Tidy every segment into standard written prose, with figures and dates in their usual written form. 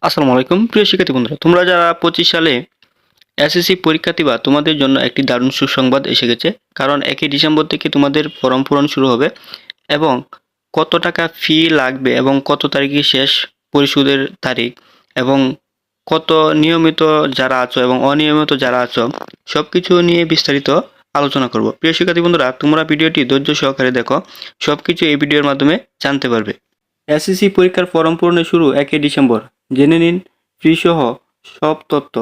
আসসালামু আলাইকুম প্রিয় শিক্ষার্থী বন্ধুরা, তোমরা যারা 25 সালে এসএসসি পরীক্ষা দিবা তোমাদের জন্য একটি দারুণ সুসংবাদ এসে গেছে। কারণ 1 ডিসেম্বর থেকে তোমাদের ফর্ম পূরণ শুরু হবে এবং কত টাকা ফি লাগবে এবং কত তারিখে শেষ পরিশোধের তারিখ এবং কত নিয়মিত যারা আছো এবং অনিয়মিত যারা আছো সবকিছু নিয়ে বিস্তারিত আলোচনা করব। প্রিয় শিক্ষার্থী বন্ধুরা, তোমরা ভিডিওটি ধৈর্য সহকারে দেখো, সবকিছু এই ভিডিওর মাধ্যমে জানতে পারবে। এসএসসি পরীক্ষার ফর্ম পূরণের শুরু 1 ডিসেম্বর। জেনে নিন ফি সহ সব তথ্য।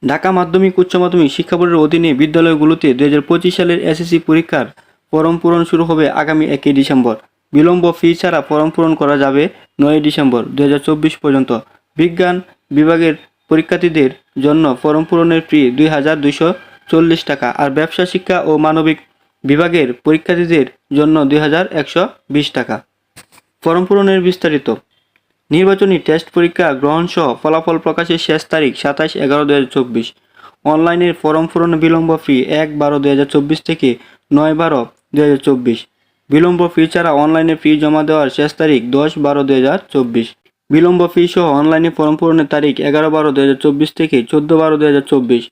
ঢাকা মাধ্যমিক উচ্চ মাধ্যমিক শিক্ষা বোর্ডের অধীনে বিদ্যালয়গুলোতে 2025 সালের এসএসসি পরীক্ষার ফর্ম পূরণ শুরু হবে আগামী 1 ডিসেম্বর। বিলম্ব ফি ছাড়া ফর্ম পূরণ করা যাবে 9 ডিসেম্বর 2024 পর্যন্ত। বিজ্ঞান বিভাগের পরীক্ষার্থীদের জন্য ফর্ম পূরণের ফি 2240 টাকা, আর ব্যবসা শিক্ষা ও মানবিক বিভাগের পরীক্ষার্থীদের জন্য 2120 টাকা। ফর্ম পূরণের বিস্তারিত। নির্বাচনী টেস্ট পরীক্ষা গ্রহণসহ ফলাফল প্রকাশের শেষ তারিখ 27/11/2024। অনলাইনের ফর্ম পূরণ বিলম্ব ফি 1/12/2024 থেকে 9/12/2024। বিলম্ব ফি ছাড়া অনলাইনে ফি জমা দেওয়ার শেষ তারিখ 10/12/2024। বিলম্ব ফি সহ অনলাইনে ফর্ম পূরণের তারিখ 11/12/2024 থেকে 14/12/2024।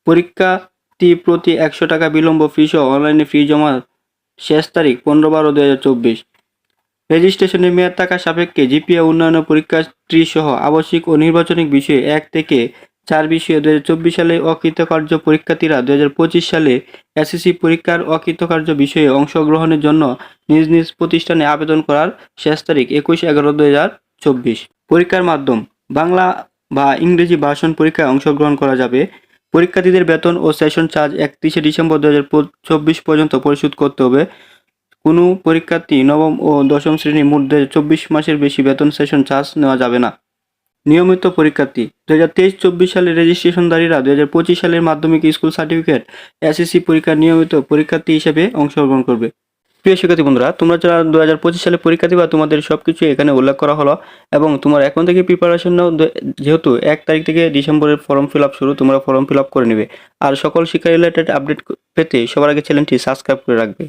পরীক্ষার্থী প্রতি 100 টাকা বিলম্ব ফি সহ অনলাইনে ফি জমা শেষ তারিখ 15/12/2024। রেজিস্ট্রেশনের মেয়াদ থাকা সাপেক্ষে জিপিএ উন্নয়ন পরীক্ষার্থী সহ আবশ্যিক ও নির্বাচনিক বিষয়ে 1 থেকে 4 বিষয়ে 2024 সালে অকৃতকার্য পরীক্ষার্থীরা 2025 সালে এসএসসি পরীক্ষার অকৃতকার্য বিষয়ে অংশগ্রহণের জন্য নিজ নিজ প্রতিষ্ঠানে আবেদন করার শেষ তারিখ 21/11/2024। পরীক্ষার মাধ্যম। বাংলা বা ইংরেজি ভার্সন পরীক্ষায় অংশগ্রহণ করা যাবে। পরীক্ষার্থীদের বেতন ও সেশন চার্জ 31 ডিসেম্বর 2024 পর্যন্ত পরিশোধ করতে হবে। কোনো পরীক্ষার্থী নবম ও দশম শ্রেণী মোট 24 মাসের বেশি বেতন সেশন চার্জ নেওয়া যাবে না। নিয়মিত পরীক্ষার্থী 2023-24 সালের রেজিস্ট্রেশনধারীরা 2025 সালের মাধ্যমিক স্কুল সার্টিফিকেট এসএসসি পরীক্ষার নিয়মিত পরীক্ষার্থী হিসেবে অংশগ্রহণ করবে। প্রিয় শিক্ষার্থী বন্ধুরা, তোমরা যারা 2025 সালে পরীক্ষা দিবা তোমাদের সবকিছু এখানে উল্লেখ করা হলো এবং তোমার এখন থেকে প্রিপারেশন নাও, যেহেতু 1 তারিখ থেকে ডিসেম্বরের ফর্ম ফিল আপ শুরু, তোমরা ফর্ম ফিল আপ করে নেবে। আর সকল শিক্ষা রিলেটেড আপডেট পেতে সবার আগে চ্যানেলটি সাবস্ক্রাইব করে রাখবে।